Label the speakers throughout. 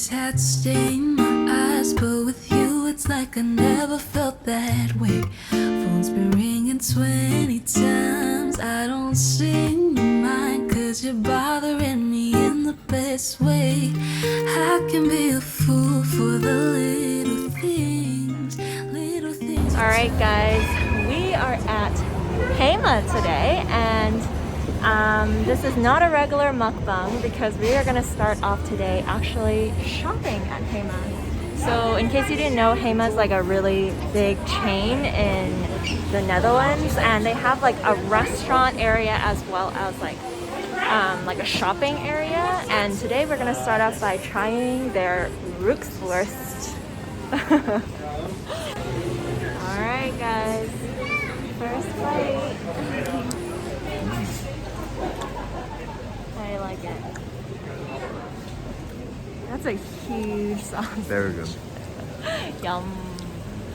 Speaker 1: always had stain in my eyes, but with you it's like I never felt that way. Phone's been ringing 20 times, I don't seem to mind, cause you're bothering me in the best way. I can be a fool for the little things, little things.
Speaker 2: Alright guys, we are at Hema today, and this is not a regular mukbang because we are going to start off today actually shopping at Hema. So in case you didn't know, Hema is like a really big chain in the Netherlands, and they have like a restaurant area as well as like a shopping area. And today we're going to start off by trying their Groceries. Alright guys, first bite. I like it. That's a huge sauce.
Speaker 3: Very good.
Speaker 2: Yum.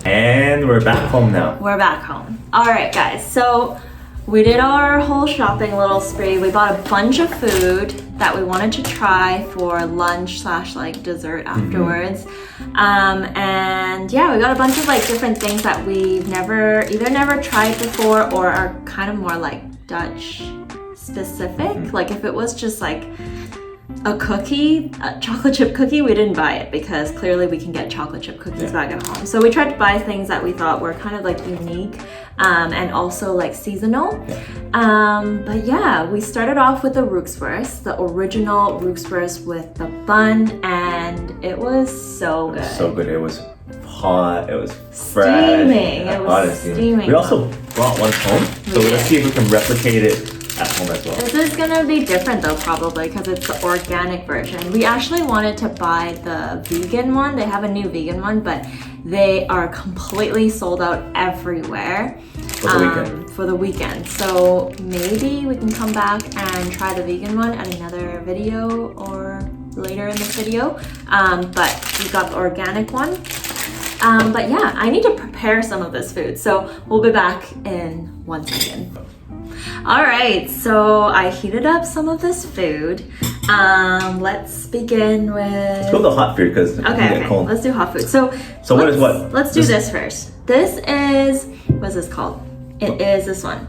Speaker 3: And we're back home now.
Speaker 2: We're back home. Alright guys, so we did our whole shopping little spree. We bought a bunch of food that we wanted to try for lunch slash like dessert afterwards. And yeah, we got a bunch of like different things that we've never tried before or are kind of more like Dutch specific. Like if it was just like a cookie, a chocolate chip cookie, we didn't buy it because clearly we can get chocolate chip cookies back at home. So we tried to buy things that we thought were kind of like unique and also like seasonal. But yeah, we started off with the Rookspurs, the original Rookspurs with the bun, and it was so good.
Speaker 3: So good. It was hot. It was fresh.
Speaker 2: Steaming. It was steaming.
Speaker 3: We also brought one home, so let's see if we can replicate it at home as well.
Speaker 2: This is gonna be different though, probably, because it's the organic version. We actually wanted to buy the vegan one. They have a new vegan one, but they are completely sold out everywhere
Speaker 3: for the weekend.
Speaker 2: For the weekend. So maybe we can come back and try the vegan one at another video or later in this video. But we got the organic one. But yeah, I need to prepare some of this food. So we'll be back in 1 second. All right, so I heated up some of this food. Let's begin with...
Speaker 3: Let's go with the hot food because
Speaker 2: okay,
Speaker 3: cold.
Speaker 2: Let's do hot food. So
Speaker 3: what is what?
Speaker 2: Let's do this first. This is, what's this called? It is this one.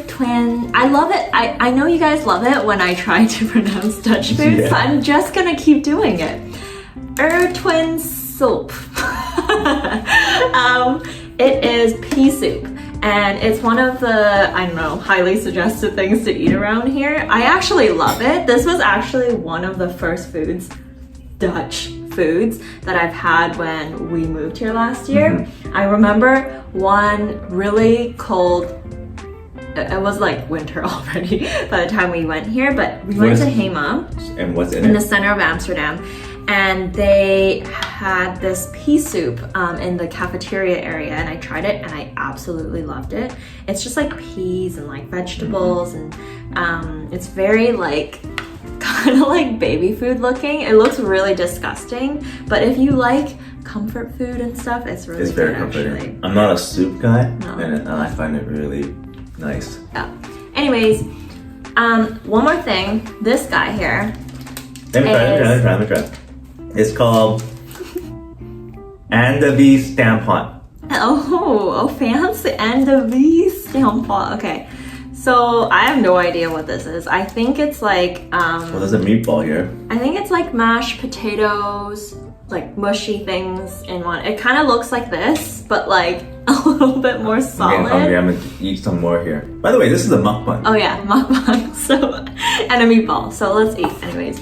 Speaker 2: Twin. I love it. I know you guys love it when I try to pronounce Dutch food, so I'm just gonna keep doing it. Twin soup. It is pea soup. And it's one of the, I don't know, highly suggested things to eat around here. I actually love it. This was actually one of the first foods, Dutch foods, that I've had when we moved here last year. I remember one really cold, it was like winter already by the time we went here, but we went to Hema.
Speaker 3: And what's
Speaker 2: in the center of Amsterdam. And they had this pea soup in the cafeteria area, and I tried it and I absolutely loved it. It's just like peas and like vegetables, and it's very like kind of like baby food looking. It looks really disgusting, but if you like comfort food and stuff, it's really good,
Speaker 3: very comforting.
Speaker 2: actually.
Speaker 3: I'm not a soup guy, and I find it really nice.
Speaker 2: Yeah. Anyways, one more thing. This guy here.
Speaker 3: Let me try. It's called Andavie Stampot.
Speaker 2: Oh, fancy Andavie Stampot. Okay, so I have no idea what this is. I think it's like
Speaker 3: well, there's a meatball here.
Speaker 2: I think it's like mashed potatoes, like mushy things in one. It kind of looks like this, but like a little bit more solid.
Speaker 3: I'm hungry. I'm gonna eat some more here. By the way, this is a mukbang.
Speaker 2: Oh yeah, mukbang. So and a meatball. So let's eat, anyways.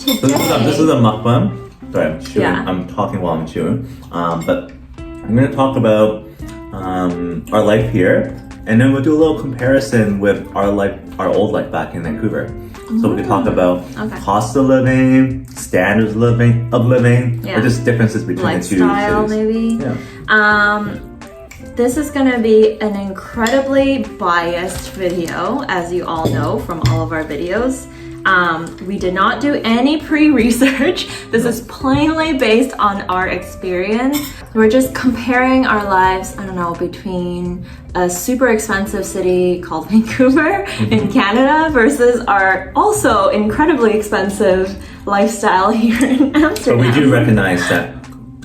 Speaker 3: This is a mukbang. Sorry, I'm chewing. Yeah. I'm talking while I'm chewing. But I'm going to talk about our life here, and then we'll do a little comparison with our old life back in Vancouver. So we can talk about cost of living, standards of living, or just differences between the two
Speaker 2: lifestyle, maybe.
Speaker 3: Yeah.
Speaker 2: This is going to be an incredibly biased video, as you all know from all of our videos. We did not do any pre-research. This is plainly based on our experience. We're just comparing our lives, I don't know, between a super expensive city called Vancouver in Canada versus our also incredibly expensive lifestyle here in Amsterdam.
Speaker 3: But we do recognize that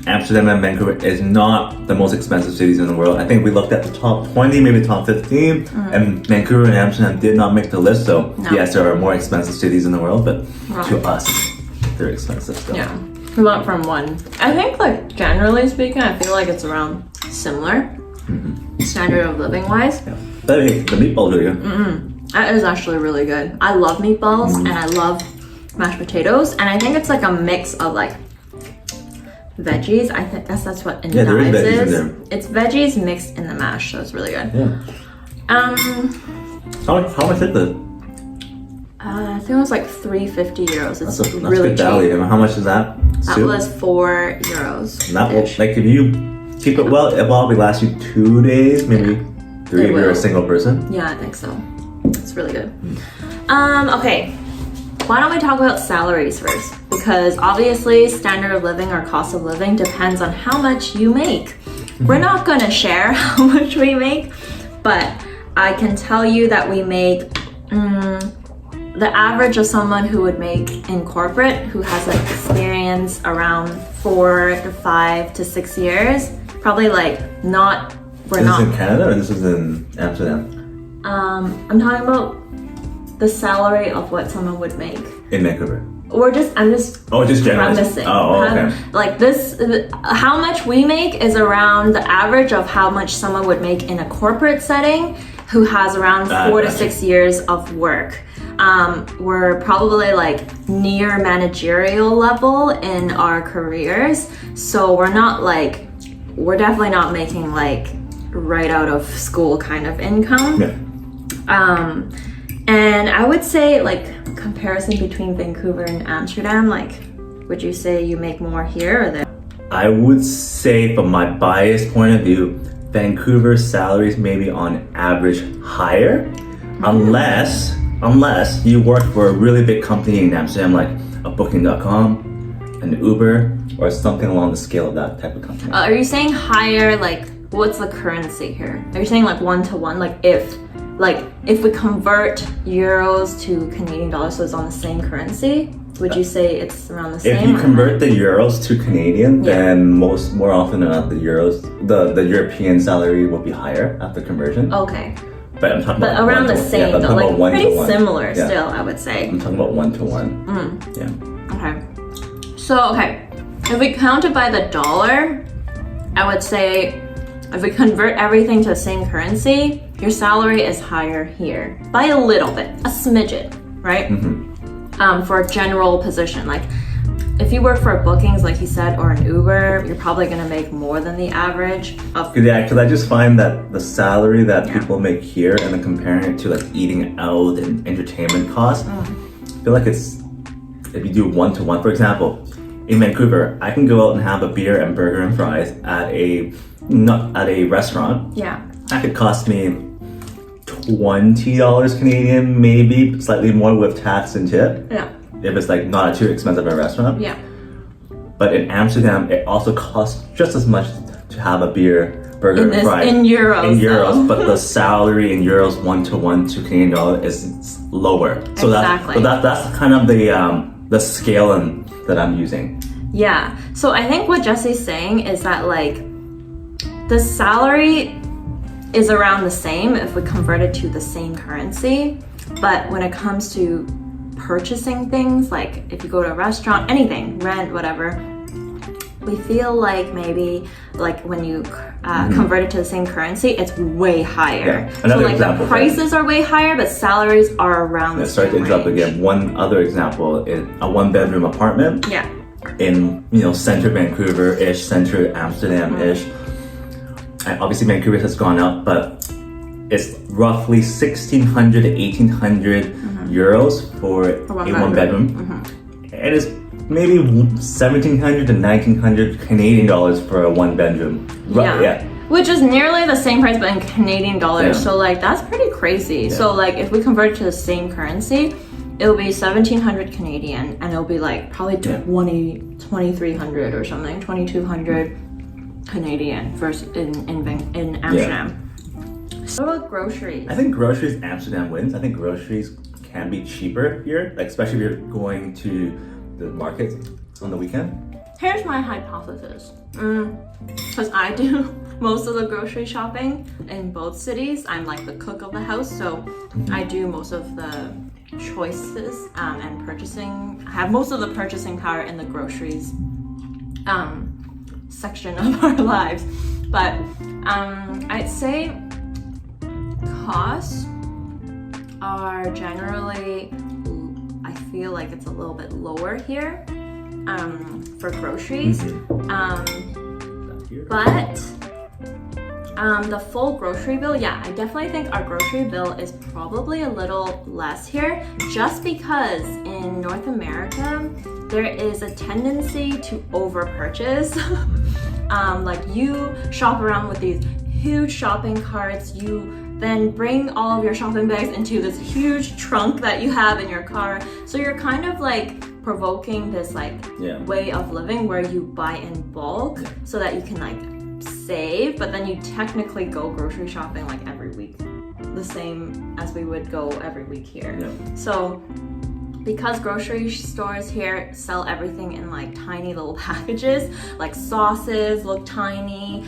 Speaker 3: Amsterdam and Vancouver is not the most expensive cities in the world. I think we looked at the top 20, maybe top 15, and Vancouver and Amsterdam did not make the list. So yes, there are more expensive cities in the world, but to us, they're expensive still.
Speaker 2: Yeah, we went from one. I think like generally speaking, I feel like it's around similar standard of living wise.
Speaker 3: Yeah. But hey, the meatballs are good.
Speaker 2: That is actually really good. I love meatballs and I love mashed potatoes, and I think it's like a mix of like veggies. I think that's what in
Speaker 3: there is veggies in
Speaker 2: is.
Speaker 3: there.
Speaker 2: It's veggies mixed in the mash, so it's really good.
Speaker 3: Yeah. How much is it?
Speaker 2: I think it was like €350. It's
Speaker 3: That's
Speaker 2: really
Speaker 3: good
Speaker 2: cheap.
Speaker 3: value. How much is that?
Speaker 2: That
Speaker 3: Soup?
Speaker 2: was €4.
Speaker 3: And that will, like, if you keep it well, it will probably last you 2 days, maybe 3 if you're a single person.
Speaker 2: Yeah, I think so. It's really good. Okay. Why don't we talk about salaries first? Because obviously standard of living or cost of living depends on how much you make. We're not gonna share how much we make, but I can tell you that we make the average of someone who would make in corporate, who has like experience around 4 to 5 to 6 years, probably like not, we're
Speaker 3: Is
Speaker 2: not.
Speaker 3: this in Canada or this is in Amsterdam?
Speaker 2: I'm talking about the salary of what someone would make.
Speaker 3: In Vancouver.
Speaker 2: I'm just
Speaker 3: Oh, just generally.
Speaker 2: premising.
Speaker 3: Oh, okay.
Speaker 2: Like this, how much we make is around the average of how much someone would make in a corporate setting who has around 4 to
Speaker 3: gotcha.
Speaker 2: 6 years of work. We're probably like near managerial level in our careers. So we're definitely not making like right out of school kind of income.
Speaker 3: Yeah.
Speaker 2: And I would say like comparison between Vancouver and Amsterdam, like would you say you make more here or there?
Speaker 3: I would say, from my biased point of view, Vancouver's salaries maybe on average higher, unless you work for a really big company in Amsterdam, like a Booking.com, an Uber, or something along the scale of that type of company.
Speaker 2: Are you saying higher, like what's the currency here? Are you saying like 1-to-1, like if we convert euros to Canadian dollars, so it's on the same currency, would you say it's around the same?
Speaker 3: If you
Speaker 2: or
Speaker 3: convert
Speaker 2: not?
Speaker 3: the euros to Canadian, then more often than not, the European salary will be higher after conversion.
Speaker 2: Okay.
Speaker 3: But I'm talking
Speaker 2: But
Speaker 3: about
Speaker 2: around the same,
Speaker 3: I'm
Speaker 2: though,
Speaker 3: talking
Speaker 2: like
Speaker 3: about
Speaker 2: pretty
Speaker 3: 1-to-1.
Speaker 2: similar
Speaker 3: Yeah.
Speaker 2: still, I would say.
Speaker 3: I'm talking about 1-to-1. Yeah.
Speaker 2: Okay. So, if we count it by the dollar, I would say if we convert everything to the same currency, your salary is higher here by a little bit, a smidget, right? For a general position. Like if you work for bookings, like you said, or an Uber, you're probably gonna make more than the average of.
Speaker 3: Yeah, because I just find that the salary that people make here, and then comparing it to like eating out and entertainment costs, I feel like it's, if you do 1-to-1, for example, in Vancouver, I can go out and have a beer and burger and fries at a restaurant.
Speaker 2: Yeah.
Speaker 3: That could cost me $20 Canadian, maybe slightly more with tax and tip.
Speaker 2: Yeah.
Speaker 3: If it's like not too expensive a restaurant.
Speaker 2: Yeah.
Speaker 3: But in Amsterdam, it also costs just as much to have a beer, burger, and fries.
Speaker 2: In euros.
Speaker 3: In euros,
Speaker 2: though.
Speaker 3: but the salary in euros 1-to-1 to Canadian dollar is lower. So
Speaker 2: Exactly.
Speaker 3: that's kind of the scale that I'm using.
Speaker 2: Yeah. So I think what Jesse's saying is that like the salary is around the same if we convert it to the same currency, but when it comes to purchasing things, like if you go to a restaurant, anything, rent, whatever, we feel like maybe like when you convert it to the same currency, it's way higher.
Speaker 3: Yeah.
Speaker 2: So
Speaker 3: Another
Speaker 2: like
Speaker 3: example,
Speaker 2: the prices are way higher, but salaries are around the
Speaker 3: Sorry
Speaker 2: same
Speaker 3: to interrupt
Speaker 2: range.
Speaker 3: again. One other example is a 1-bedroom apartment.
Speaker 2: Yeah.
Speaker 3: In center Vancouver-ish, center Amsterdam-ish. And obviously Vancouver has gone up, but it's roughly 1,600 to 1,800 euros for a one bedroom. And it's maybe 1,700 to 1,900 Canadian dollars for a 1-bedroom.
Speaker 2: Yeah. Which is nearly the same price, but in Canadian dollars.
Speaker 3: Yeah.
Speaker 2: So like that's pretty crazy. So like if we convert it to the same currency, it'll be 1,700 Canadian, and it'll be like probably 2,300 or something, 2,200 Canadian versus in Amsterdam. So what about groceries?
Speaker 3: I think groceries, Amsterdam wins. I think groceries can be cheaper here, like especially if you're going to the market on the weekend.
Speaker 2: Here's my hypothesis. Because I do most of the grocery shopping in both cities. I'm like the cook of the house, so I do most of the choices and purchasing. I have most of the purchasing power in the groceries section of our lives. But I'd say costs are generally, I feel like it's a little bit lower here for groceries. But the full grocery bill, yeah, I definitely think our grocery bill is probably a little less here, just because in North America there is a tendency to over purchase. Like you shop around with these huge shopping carts, you then bring all of your shopping bags into this huge trunk that you have in your car. So you're kind of like provoking this like way of living where you buy in bulk so that you can like save, but then you technically go grocery shopping like every week, the same as we would go every week here. So because grocery stores here sell everything in like tiny little packages, like sauces look tiny.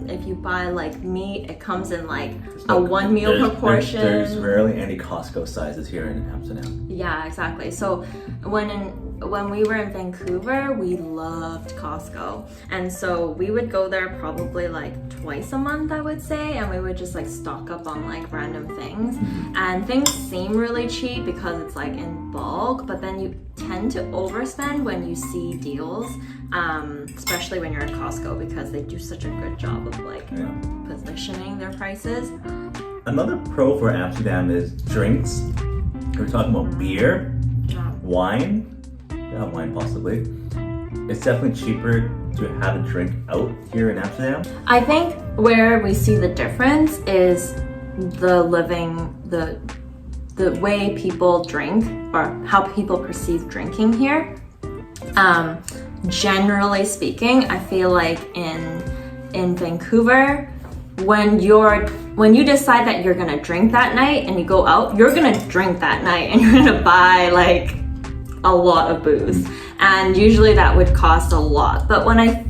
Speaker 2: If you buy like meat, it comes in like a one meal proportion.
Speaker 3: There's rarely any Costco sizes here in Amsterdam.
Speaker 2: Yeah, exactly. So when we were in Vancouver, we loved Costco. And so we would go there probably like twice a month, I would say, and we would just like stock up on like random things. And things seem really cheap because it's like in bulk, but then you tend to overspend when you see deals, especially when you're at Costco, because they do such a good job of like positioning their prices.
Speaker 3: Another pro for Amsterdam is drinks. We're talking about beer, wine. Yeah, wine possibly. It's definitely cheaper to have a drink out here in Amsterdam.
Speaker 2: I think where we see the difference is the way people drink, or how people perceive drinking here. Generally speaking, I feel like in Vancouver, when you decide that you're gonna drink that night and you go out, you're gonna drink that night and you're gonna buy like a lot of booze, and usually that would cost a lot. But when I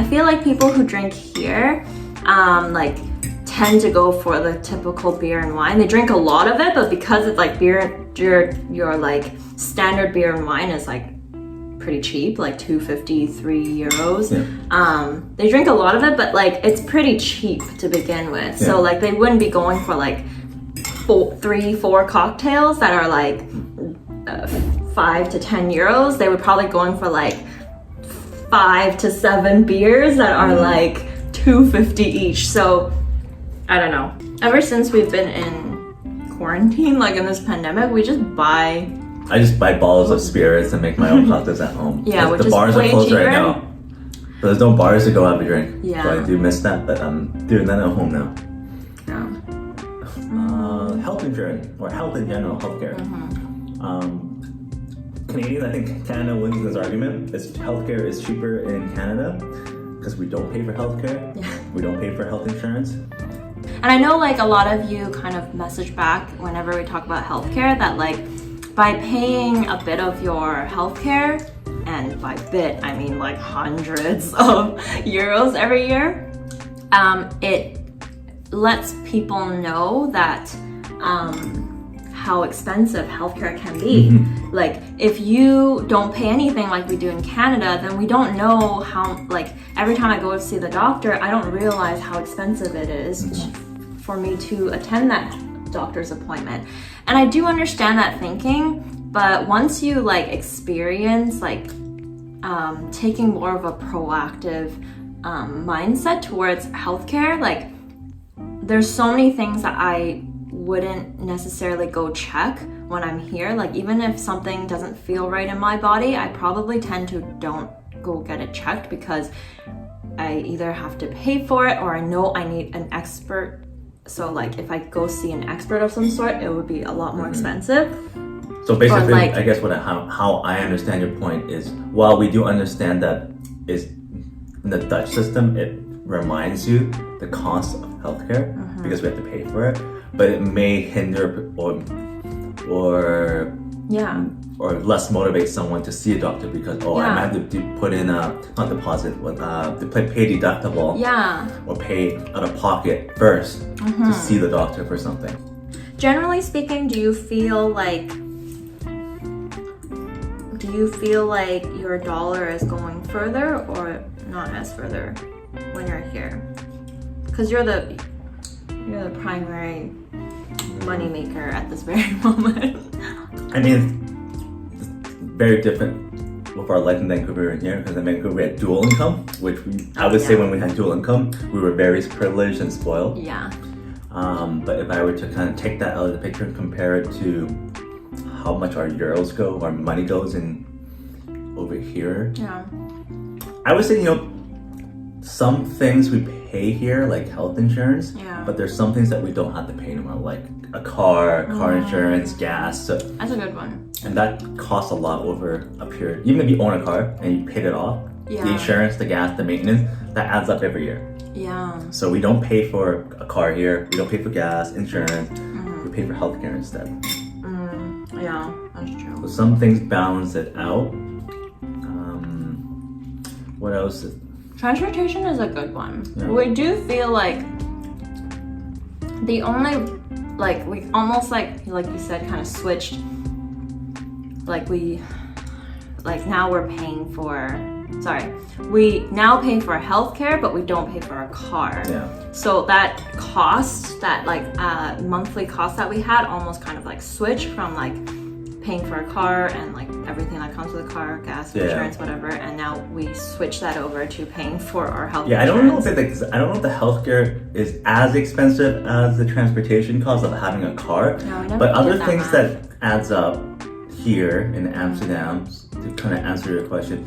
Speaker 2: feel like people who drink here like tend to go for the typical beer and wine. They drink a lot of it, but because it's like beer, your like standard beer and wine is like pretty cheap, like 2.50, €3. They drink a lot of it, but like it's pretty cheap to begin with. So like they wouldn't be going for like 4 cocktails that are like 5 to 10 euros. They would probably going for like 5 to 7 beers that are like 2.50 each. So I don't know. Ever since we've been in quarantine, like in this pandemic, I just buy bottles of spirits and make my own cocktails at home. Yeah, which the bars are closed right now. But there's no bars to go have a drink. Yeah. So I do miss that, but I'm doing that at home now. Health insurance, or health in general, healthcare. Canadians, I think Canada wins this argument. Healthcare is cheaper in Canada because we don't pay for healthcare. We don't pay for health insurance. And I know like a lot of you kind of message back whenever we talk about healthcare that like by paying a bit of your healthcare, and by bit I mean like hundreds of euros every year, it lets people know that how expensive healthcare can be. Like if you don't pay anything like we do in Canada, then we don't know how, like every time I go to see the doctor, I don't realize how expensive it is for me to attend that doctor's appointment. And I do understand that thinking, but once you like experience like taking more of a proactive mindset towards healthcare, like there's so many things that I wouldn't necessarily go check when I'm here. Like even if something doesn't feel right in my body, I probably tend to don't go get it checked because I either have to pay for it or I know I need an expert. So like if I go see an expert of some sort, it would be a lot more expensive.
Speaker 3: So basically,
Speaker 2: like-
Speaker 3: I guess how I understand your point is, while we do understand that is in the Dutch system, it reminds you the cost of healthcare because we have to pay for it, but it may hinder or less motivate someone to see a doctor because I might have to put in a not deposit, to pay deductible, or pay out of pocket first to see the doctor for something.
Speaker 2: Generally speaking, do you feel like your dollar is going further or not as further when you're here? Because you're the primary money maker at this very moment.
Speaker 3: I mean, it's very different with our life in Vancouver and here, because in Vancouver we had dual income, which I would say when we had dual income, we were very privileged and spoiled.
Speaker 2: Yeah.
Speaker 3: But if I were to kind of take that out of the picture and compare it to how much our euros go, our money goes in over here, I would say, some things we pay here, like health insurance, but there's some things that we don't have to pay anymore, like a car insurance, gas. So,
Speaker 2: that's a good one.
Speaker 3: and that costs a lot over a period. Even if you own a car and you paid it off, the insurance, the gas, the maintenance, that adds up every year.
Speaker 2: Yeah.
Speaker 3: So we don't pay for a car here, we don't pay for gas, insurance, we pay for healthcare instead.
Speaker 2: Yeah, that's true.
Speaker 3: So some things balance it out. What else?
Speaker 2: Transportation is a good one.
Speaker 3: Yeah.
Speaker 2: We do feel like the only, we almost like you said, kind of switched. Now we're paying for, we now pay for healthcare, but we don't pay for a car.
Speaker 3: Yeah.
Speaker 2: So that cost, that monthly cost that we had almost kind of switched from paying for a car and everything that comes with a car, gas, insurance, whatever, and now we switch that over to paying for our health insurance.
Speaker 3: I don't know if the healthcare is as expensive as the transportation cost of having a car.
Speaker 2: No, we never
Speaker 3: but other
Speaker 2: did that
Speaker 3: things
Speaker 2: much.
Speaker 3: that adds up here in Amsterdam, to kind of answer your question,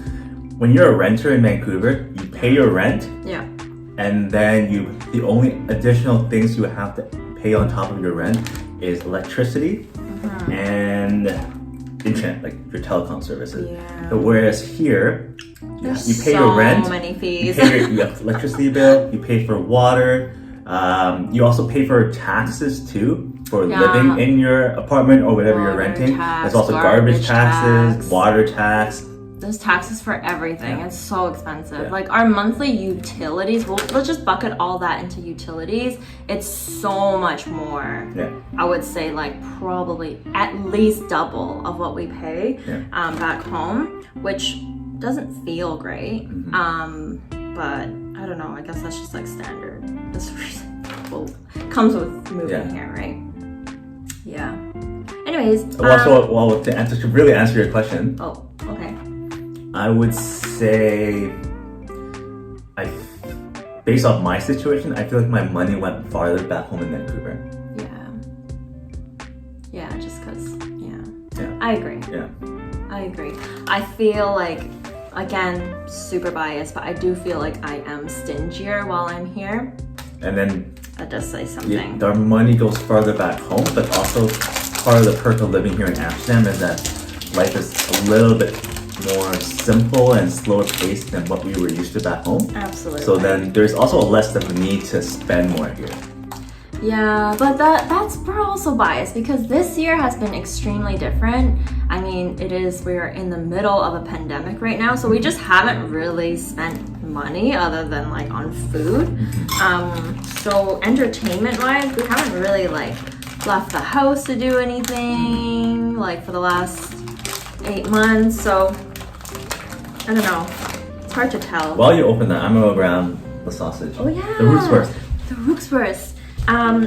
Speaker 3: when you're a renter in Vancouver, you pay your rent, and then the only additional things you have to pay on top of your rent is electricity and internet, like your telecom services. But whereas here, you pay your rent,
Speaker 2: so many fees.
Speaker 3: you pay your electricity bill, you pay for water, you also pay for taxes too for living in your apartment or whatever you're renting. There's also garbage taxes, water tax.
Speaker 2: There's taxes for everything. It's so expensive. Our monthly utilities, let's just bucket all that into utilities. It's so much more. I would say probably at least double of what we pay back home, which doesn't feel great. But I don't know. I guess that's just standard. This comes with moving here, right? Yeah. Anyways.
Speaker 3: To really answer your question.
Speaker 2: Oh, okay.
Speaker 3: I would say, based off my situation, I feel like my money went farther back home in Vancouver.
Speaker 2: Yeah, just because, I agree. I agree. I feel again, super biased, but I do feel like I am stingier while I'm here.
Speaker 3: And then
Speaker 2: that does say something.
Speaker 3: Our money goes farther back home, but also part of the perk of living here in Amsterdam is that life is a little bit more simple and slower paced than what we were used to back home.
Speaker 2: Absolutely.
Speaker 3: So then there's also less of a need to spend more here.
Speaker 2: Yeah, but we're also biased because this year has been extremely different. I mean, we're in the middle of a pandemic right now, so we just haven't really spent money other than on food. So entertainment-wise, we haven't really left the house to do anything for the last 8 months, so I don't know. It's hard to tell.
Speaker 3: While you open that, I'm gonna go grab the sausage.
Speaker 2: Oh yeah.
Speaker 3: The Rookspurst.
Speaker 2: The Rookspurst.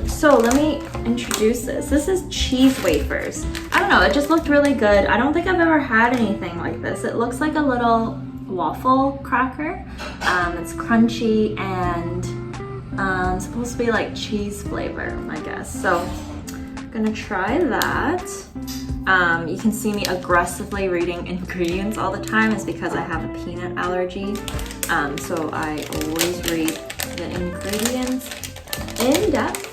Speaker 2: So let me introduce this. This is cheese wafers. I don't know, it just looked really good. I don't think I've ever had anything like this. It looks like a little waffle cracker. It's crunchy and supposed to be cheese flavor, I guess. So I'm gonna try that. You can see me aggressively reading ingredients all the time. It's because I have a peanut allergy. So I always read the ingredients in depth.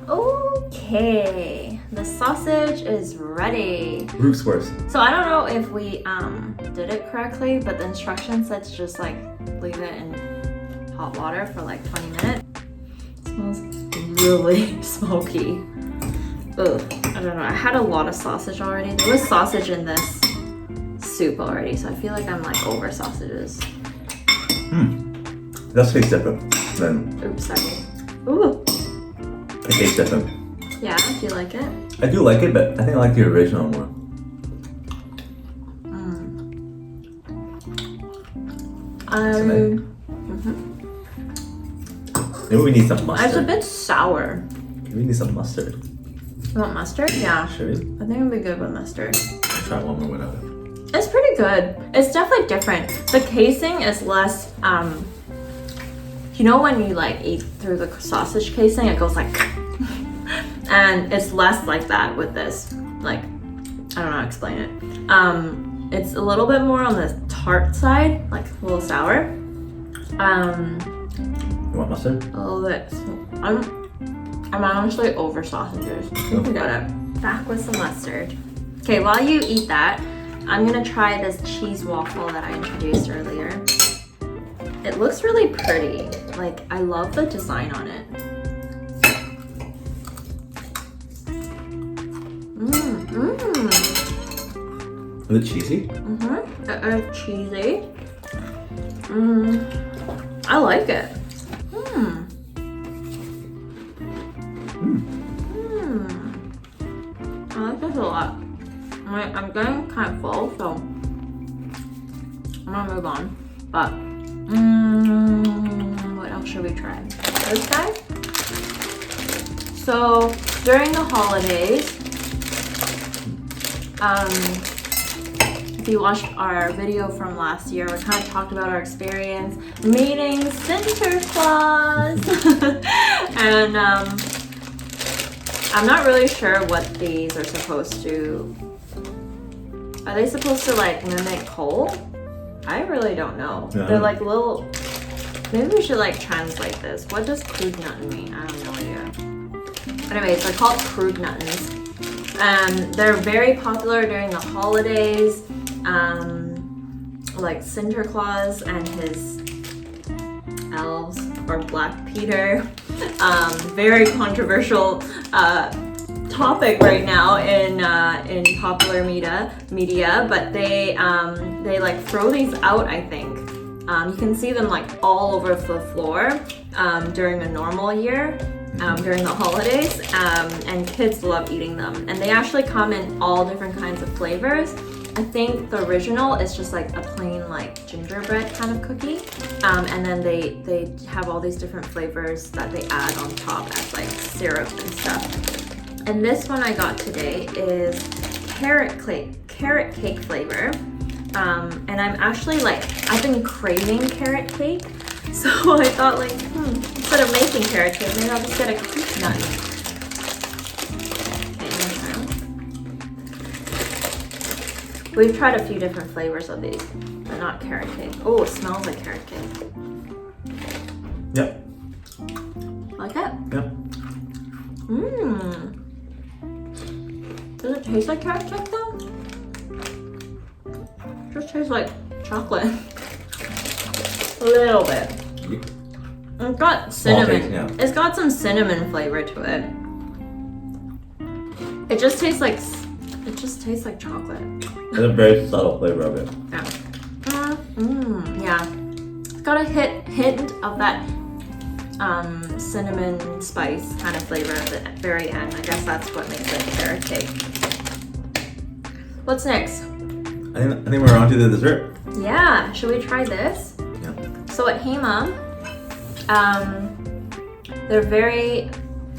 Speaker 2: Okay. Okay, the sausage is ready.
Speaker 3: Roof's worse.
Speaker 2: So I don't know if we did it correctly, but the instruction says just like leave it in hot water for like 20 minutes. It smells really smoky. Ugh, I don't know. I had a lot of sausage already. There was sausage in this soup already, so I feel like I'm like over sausages.
Speaker 3: It does taste different than.
Speaker 2: Oops, sorry. Ooh.
Speaker 3: It tastes different.
Speaker 2: Yeah, do you like it?
Speaker 3: I do like it, but I think I like the original more. Maybe we need some mustard.
Speaker 2: It's a bit sour.
Speaker 3: Maybe we need some mustard.
Speaker 2: You want mustard? Yeah.
Speaker 3: Should we?
Speaker 2: I think it'd be good with mustard.
Speaker 3: I'll try one more without it.
Speaker 2: It's pretty good. It's definitely different. The casing is less, you know when you like eat through the sausage casing, it goes like, and it's less like that with this. Like, I don't know how to explain it. It's a little bit more on the tart side, like a little sour.
Speaker 3: You want mustard?
Speaker 2: A little bit. I'm honestly over sausages. Forget it. Back with some mustard. Okay, while you eat that, I'm gonna try this cheese waffle that I introduced earlier. It looks really pretty. Like, I love the design on it.
Speaker 3: Is it cheesy?
Speaker 2: It's cheesy. I like it. I like this a lot. I'm getting kind of full, so I'm gonna move on. But what else should we try? This guy. So during the holidays, if you watched our video from last year, we kind of talked about our experience meeting Santa Claus, and I'm not really sure what these are supposed to. Are they supposed to like mimic coal? I really don't know.
Speaker 3: Yeah.
Speaker 2: They're like little. Maybe we should like translate this. What does crude nuttin mean? I have no idea. Anyways, they're called crude nuttins. They're very popular during the holidays. Like Santa Claus and his elves, or Black Peter. Very controversial topic right now in popular media, but they like throw these out, I think. You can see them like all over the floor during a normal year, during the holidays, and kids love eating them. And they actually come in all different kinds of flavors. I think the original is just like a plain like gingerbread kind of cookie, and then they have all these different flavors that they add on top as like syrup and stuff. And this one I got today is carrot cake flavor, and I'm actually like, I've been craving carrot cake, so I thought like, instead of making carrot cake, maybe I'll just get a cake nut. We've tried a few different flavors of these, but not carrot cake. Oh, it smells like carrot cake.
Speaker 3: Yep.
Speaker 2: Like it?
Speaker 3: Yep.
Speaker 2: Does it taste like carrot cake though? It just tastes like chocolate. A little bit. It's got cinnamon.
Speaker 3: Taste, yeah.
Speaker 2: It's got some cinnamon flavor to it. It just tastes like chocolate.
Speaker 3: It's a very subtle flavor of it.
Speaker 2: Yeah. Yeah. It's got a hint of that cinnamon spice kind of flavor at the very end. I guess that's what makes it carrot cake. What's next?
Speaker 3: I think we're on to the dessert.
Speaker 2: Yeah. Should we try this?
Speaker 3: Yeah.
Speaker 2: So at Hema,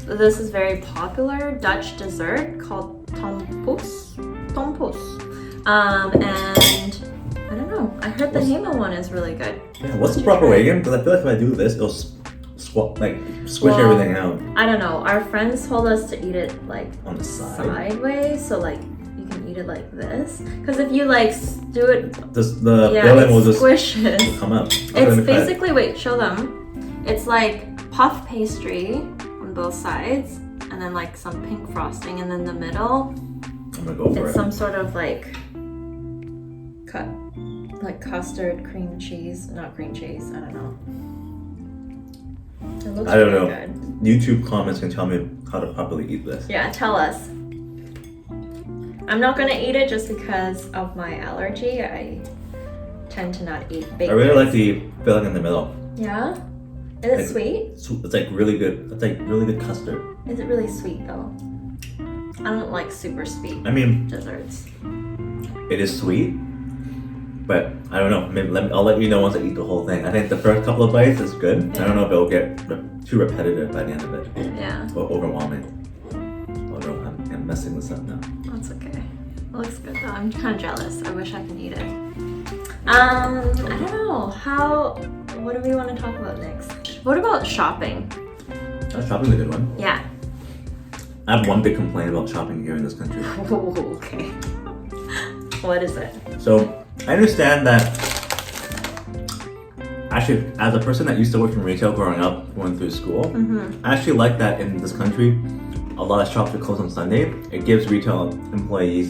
Speaker 2: this is very popular Dutch dessert called tompoes. And I don't know. I heard the Hema one is really good.
Speaker 3: Yeah. What's the proper way again? Because I feel like if I do this, it'll squish everything out.
Speaker 2: I don't know. Our friends told us to eat it like
Speaker 3: On the side.
Speaker 2: sideways, so like you can eat it like this. Because if you like do it,
Speaker 3: The filling will just
Speaker 2: squishes.
Speaker 3: come up.
Speaker 2: It's basically, wait, show them. It's like puff pastry on both sides, and and then like some pink frosting, and then the middle,
Speaker 3: I'm gonna go for
Speaker 2: it's
Speaker 3: it.
Speaker 2: some sort of like custard cream cheese, not cream cheese. I don't know. It looks
Speaker 3: I don't
Speaker 2: really
Speaker 3: know.
Speaker 2: good.
Speaker 3: YouTube comments can tell me how to properly eat this.
Speaker 2: Yeah, tell us. I'm not gonna eat it just because of my allergy. I tend to not eat baked
Speaker 3: I really
Speaker 2: goods.
Speaker 3: like the filling in the middle.
Speaker 2: Yeah? Is it
Speaker 3: Like-
Speaker 2: sweet?
Speaker 3: It's like really good. It's like really good custard.
Speaker 2: Is it really sweet though? I don't like super sweet
Speaker 3: I mean,
Speaker 2: desserts.
Speaker 3: it is sweet, but I don't know. Maybe I'll let you know once I eat the whole thing. I think the first couple of bites is good. I don't know if it'll get too repetitive by the end of it
Speaker 2: Yeah,
Speaker 3: or overwhelming. Oh no, I'm messing this up now.
Speaker 2: that's okay. It looks good though. I'm kind of jealous. I wish I could eat it. I don't know. What do we want to talk about next? What about shopping?
Speaker 3: Shopping's a good one.
Speaker 2: Yeah.
Speaker 3: I have one big complaint about shopping here in this country.
Speaker 2: Okay. What is it?
Speaker 3: So I understand that. Actually, as a person that used to work in retail growing up, going through school, I actually like that in this country, a lot of shops are closed on Sunday. It gives retail employees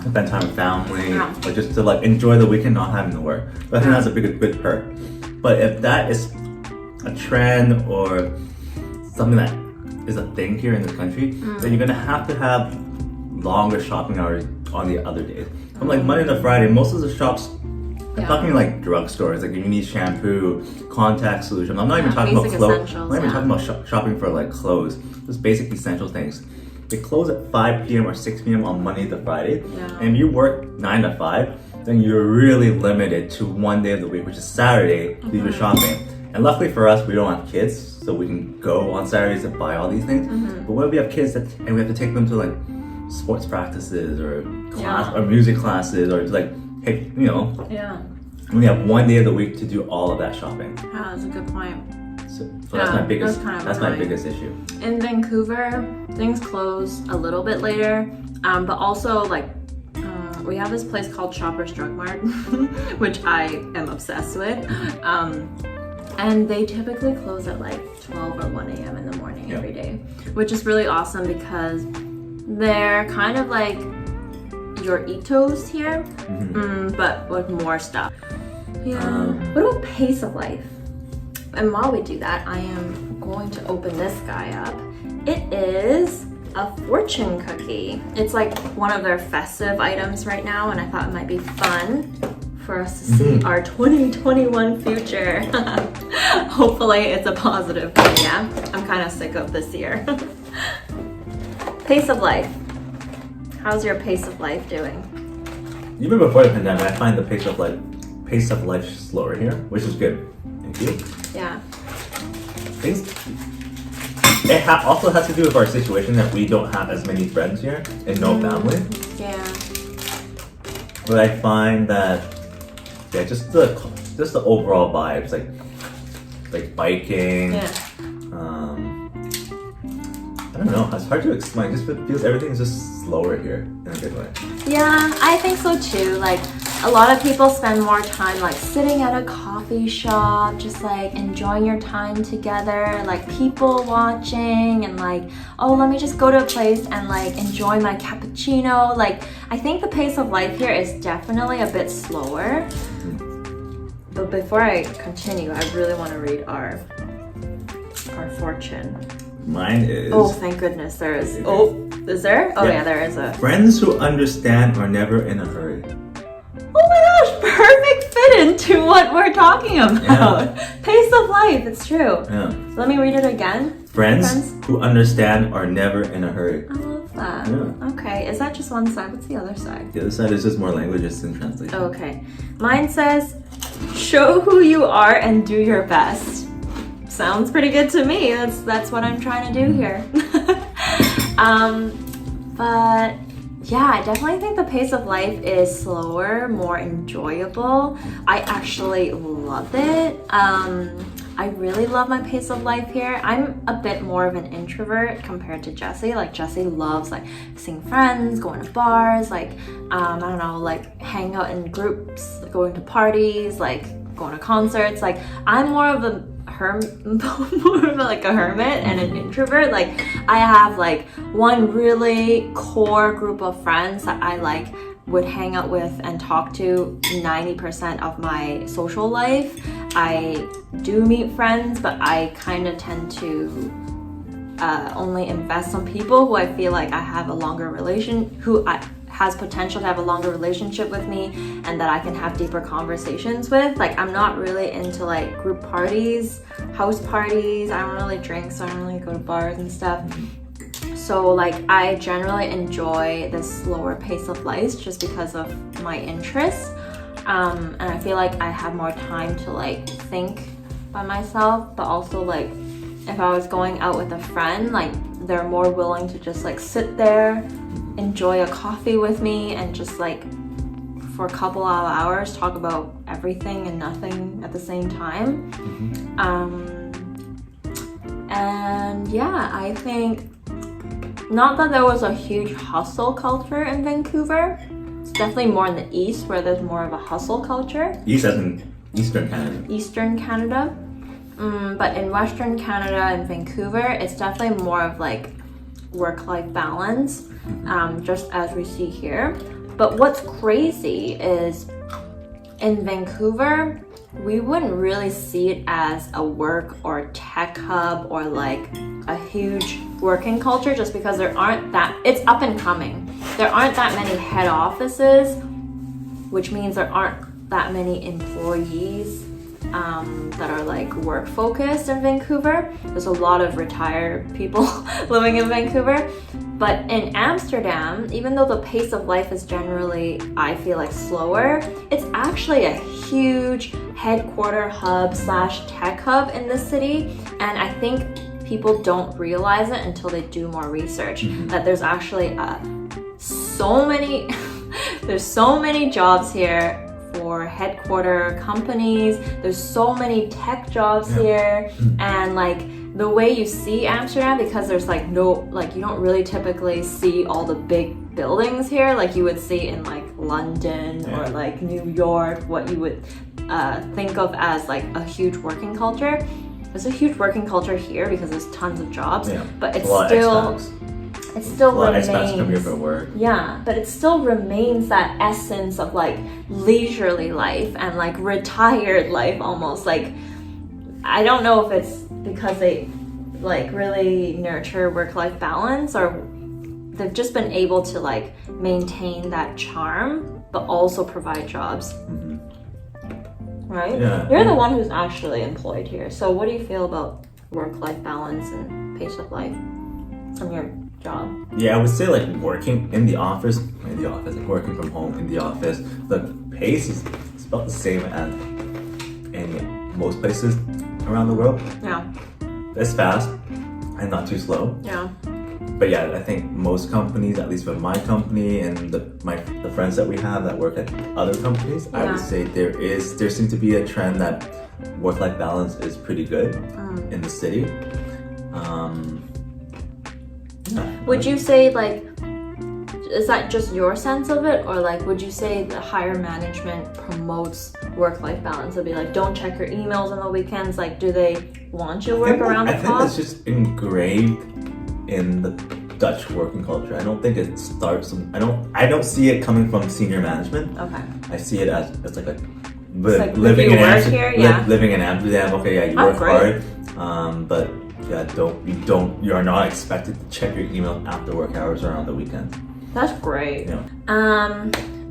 Speaker 3: spend time with family, or just to like enjoy the weekend, not having to work. But I think that's a good perk. But if that is a trend or something that is a thing here in this country, then you're gonna have to have longer shopping hours on the other days. From like Monday to Friday, most of the shops, I'm talking like drugstores, like you need shampoo, contact solution. I'm not even talking about
Speaker 2: basic
Speaker 3: clothes.
Speaker 2: essentials,
Speaker 3: I'm not even talking about shopping for like clothes. Just basic essential things. They close at 5 p.m. or 6 p.m. on Monday to Friday.
Speaker 2: Yeah.
Speaker 3: And if you work 9 to 5, then you're really limited to one day of the week, which is Saturday, to do your shopping. And luckily for us, we don't have kids, so we can go on Saturdays and buy all these things. But what if we have kids and we have to take them to like sports practices or or music classes, or like, hey, you know,
Speaker 2: Yeah.
Speaker 3: we only have one day of the week to do all of that shopping.
Speaker 2: Yeah, that's a good point.
Speaker 3: So that's my biggest.
Speaker 2: that's kind of
Speaker 3: That's my
Speaker 2: annoying.
Speaker 3: biggest issue.
Speaker 2: In Vancouver, things close a little bit later, but also like we have this place called Shoppers Drug Mart, which I am obsessed with, and they typically close at like 12 or 1 a.m. in the morning every day, which is really awesome because they're kind of like your Etos here, but with more stuff. Yeah. What about pace of life? And while we do that, I am going to open this guy up. It is a fortune cookie. It's like one of their festive items right now, and I thought it might be fun for us to see our 2021 future. Hopefully it's a positive one, yeah? I'm kind of sick of this year. Pace of life. How's your pace of life doing?
Speaker 3: Even before the pandemic, I find the pace of life slower here, which is good. Thank you.
Speaker 2: Yeah.
Speaker 3: It also has to do with our situation that we don't have as many friends here and no family.
Speaker 2: Yeah.
Speaker 3: But I find that just the overall vibes, like biking.
Speaker 2: Yeah.
Speaker 3: I don't know. It's hard to explain. It just feels everything is just slower here in a good way.
Speaker 2: Yeah, I think so too. Like a lot of people spend more time like sitting at a coffee shop, just like enjoying your time together, like people watching and like, oh, let me just go to a place and like enjoy my cappuccino. Like I think the pace of life here is definitely a bit slower. But before I continue, I really want to read our fortune.
Speaker 3: Mine is.
Speaker 2: Oh, thank goodness there is. Oh, is there? Oh yeah, there is a.
Speaker 3: Friends who understand are never in a hurry.
Speaker 2: Oh my gosh, perfect fit into what we're talking about. Pace of life, it's true.
Speaker 3: Yeah.
Speaker 2: Let me read it again.
Speaker 3: Friends who understand are never in a hurry.
Speaker 2: I love that.
Speaker 3: Yeah.
Speaker 2: Okay, is that just one side? What's the other side?
Speaker 3: The other side is just more languages in translation.
Speaker 2: Okay. Mine says, show who you are and do your best. Sounds pretty good to me. That's what I'm trying to do here. But yeah, I definitely think the pace of life is slower, more enjoyable. I actually love it. I really love my pace of life here. I'm a bit more of an introvert compared to Jesse. Like Jesse loves like seeing friends, going to bars, like I don't know, like hang out in groups, going to parties, like going to concerts. Like I'm more of more of like a hermit and an introvert. Like I have like one really core group of friends that I like would hang out with and talk to 90% of my social life. I do meet friends, but I kind of tend to only invest on people who I feel like I have a longer has potential to have a longer relationship with me and that I can have deeper conversations with. Like I'm not really into like group parties, house parties. I don't really drink, so I don't really go to bars and stuff. So like I generally enjoy this slower pace of life just because of my interests. And I feel like I have more time to like think by myself, but also like if I was going out with a friend, like they're more willing to just like sit there, enjoy a coffee with me and just like for a couple of hours talk about everything and nothing at the same time. And yeah, I think not that there was a huge hustle culture in Vancouver. It's definitely more in the east where there's more of a hustle culture.
Speaker 3: East as in Eastern Canada.
Speaker 2: Eastern Canada. But in Western Canada and Vancouver, it's definitely more of like work-life balance, just as we see here. But what's crazy is in Vancouver, we wouldn't really see it as a work or tech hub or like a huge working culture just because it's up and coming. There aren't that many head offices, which means there aren't that many employees that are like work focused in Vancouver. There's a lot of retired people living in Vancouver. But in Amsterdam, even though the pace of life is generally, I feel like slower, it's actually a huge headquarter hub / tech hub in the city. And I think people don't realize it until they do more research, that there's actually so many jobs here for headquarter companies. There's so many tech jobs here, and like the way you see Amsterdam, because there's like you don't really typically see all the big buildings here like you would see in like London or like New York, what you would think of as like a huge working culture. There's a huge working culture here because there's tons of jobs, but it still remains. Come here for work. Yeah, but it still remains that essence of like leisurely life and like retired life almost. Like I don't know if it's because they like really nurture work-life balance or they've just been able to like maintain that charm but also provide jobs. Right? Yeah. You're the one who's actually employed here. So what do you feel about work-life balance and pace of life from your job?
Speaker 3: Yeah, I would say like working in the office, like working from home in the office, the pace is about the same as in most places around the world. Yeah. It's fast and not too slow. Yeah. But yeah, I think most companies, at least for my company and the friends that we have that work at other companies, I would say there seems to be a trend that work-life balance is pretty good in the city.
Speaker 2: Would you say like, is that just your sense of it, or like would you say the higher management promotes work-life balance? It'd be like, don't check your emails on the weekends. Like, do they want you to work around the clock?
Speaker 3: I think that's just engraved in the Dutch working culture. I don't think it starts. I don't see it coming from senior management. Okay. I see it as like a living in Amsterdam. Living in Amsterdam. Okay, yeah, you work hard, but yeah, you are not expected to check your email after work hours or on the weekends.
Speaker 2: That's great. Yeah.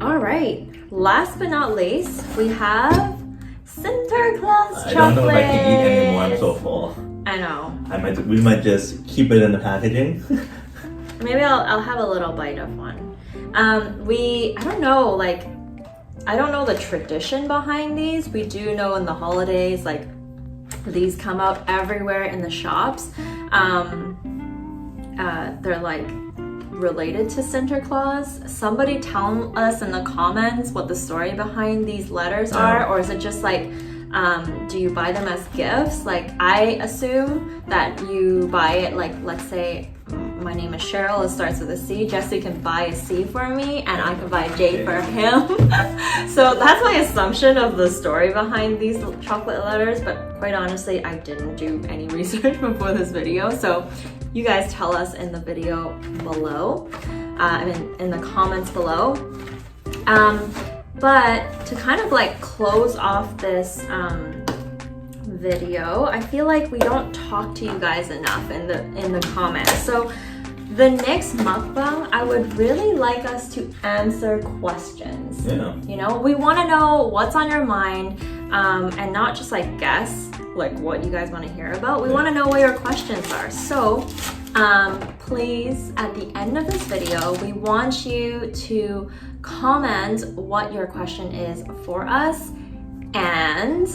Speaker 2: All right. Last but not least, we have Sinterklaas chocolate.
Speaker 3: I don't know if I can eat anymore. I'm so full.
Speaker 2: I know.
Speaker 3: We might just keep it in the packaging.
Speaker 2: Maybe I'll have a little bite of one. I don't know the tradition behind these. We do know in the holidays, like these come out everywhere in the shops. They're like related to Sinterklaas. Somebody tell us in the comments what the story behind these letters are, or is it just like, do you buy them as gifts? Like I assume that you buy it, like let's say my name is Cheryl. It starts with a C. Jesse can buy a C for me, and I can buy a J for him. So that's my assumption of the story behind these chocolate letters, but quite honestly, I didn't do any research before this video. So you guys tell us in the video below, in the comments below. But to kind of like close off this video, I feel like we don't talk to you guys enough in the comments. So the next mukbang, I would really like us to answer questions.
Speaker 3: Yeah.
Speaker 2: You know, we want to know what's on your mind, and not just like guess like what you guys want to hear about. We want to know what your questions are. So please, at the end of this video, we want you to comment what your question is for us, and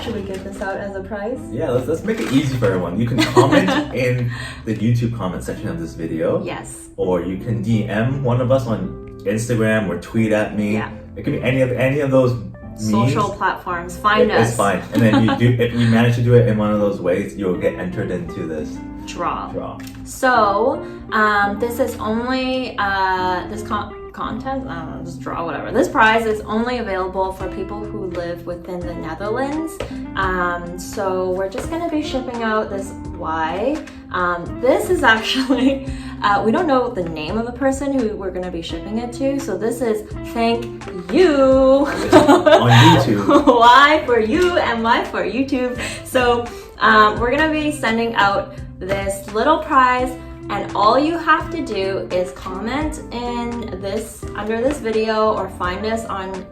Speaker 2: should we give this out as a prize?
Speaker 3: Yeah, let's make it easy for everyone. You can comment in the YouTube comment section of this video.
Speaker 2: Yes.
Speaker 3: Or you can DM one of us on Instagram or tweet at me.
Speaker 2: Yeah.
Speaker 3: It can be any of those
Speaker 2: Social platforms. Find us.
Speaker 3: It's fine. And then if you manage to do it in one of those ways, you'll get entered into this
Speaker 2: draw. So this is only contest, I don't know, just draw, whatever. This prize is only available for people who live within the Netherlands. So we're just gonna be shipping out this Y. This is actually, we don't know the name of the person who we're gonna be shipping it to. So this is thank you.
Speaker 3: On YouTube.
Speaker 2: Y for you and Y for YouTube. So we're gonna be sending out this little prize, and all you have to do is comment under this video or find us on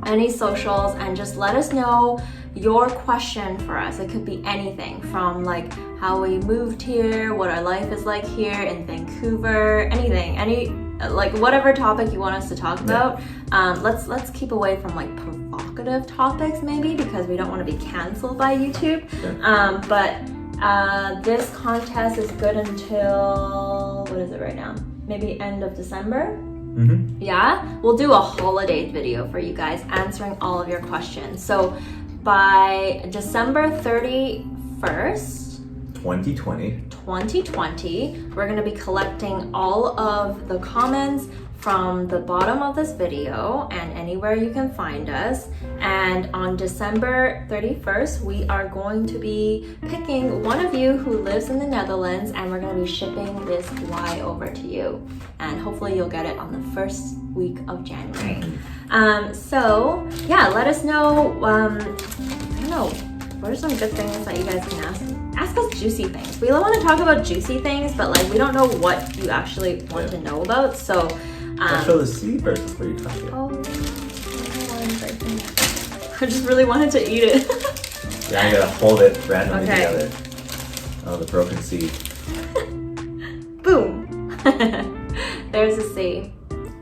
Speaker 2: any socials and just let us know your question for us. It could be anything from like how we moved here, what our life is like here in Vancouver, anything, like whatever topic you want us to talk about. Let's keep away from like provocative topics maybe, because we don't want to be canceled by YouTube. But this contest is good until, what is it right now? Maybe end of December?
Speaker 3: Mm-hmm.
Speaker 2: Yeah? We'll do a holiday video for you guys answering all of your questions. So by December 31st, 2020, we're going to be collecting all of the comments from the bottom of this video and anywhere you can find us. And on December 31st, we are going to be picking one of you who lives in the Netherlands, and we're going to be shipping this Y over to you. And hopefully you'll get it on the first week of January. So yeah, let us know, I don't know, what are some good things that you guys can ask? Ask us juicy things. We want to talk about juicy things, but like we don't know what you actually want to know about. So
Speaker 3: show the C first before you touch it.
Speaker 2: I just really wanted to eat it.
Speaker 3: Yeah, I'm gonna hold it randomly together. Oh, the broken C.
Speaker 2: Boom. There's a C.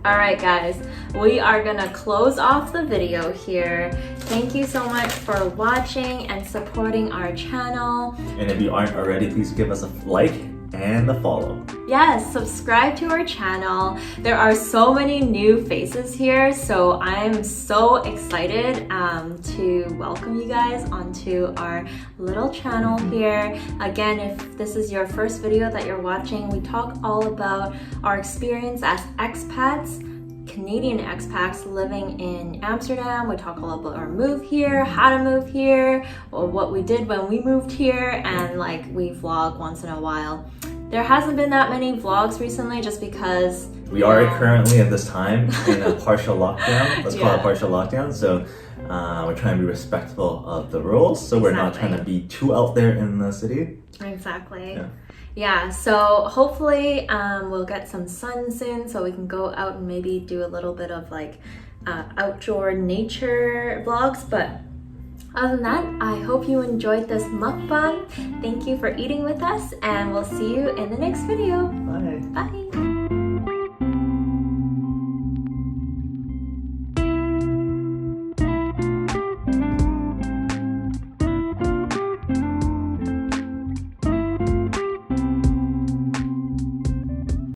Speaker 2: All right, guys, we are gonna close off the video here. Thank you so much for watching and supporting our channel. And
Speaker 3: if you aren't already, please give us a like and a follow.
Speaker 2: Yes, subscribe to our channel. There are so many new faces here, so I'm so excited to welcome you guys onto our little channel here. Again, if this is your first video that you're watching, we talk all about our experience as expats, Canadian expats living in Amsterdam. We talk all about our move here, how to move here, or what we did when we moved here, and like we vlog once in a while. There hasn't been that many vlogs recently just because
Speaker 3: we are currently at this time in a partial lockdown. Let's call it a partial lockdown. So we're trying to be respectful of the rules. So we're not trying to be too out there in the city.
Speaker 2: Exactly. Yeah, so hopefully we'll get some sun soon so we can go out and maybe do a little bit of like outdoor nature vlogs. But other than that, I hope you enjoyed this mukbang. Thank you for eating with us, and we'll see you in the next video.
Speaker 3: Bye.
Speaker 2: Bye.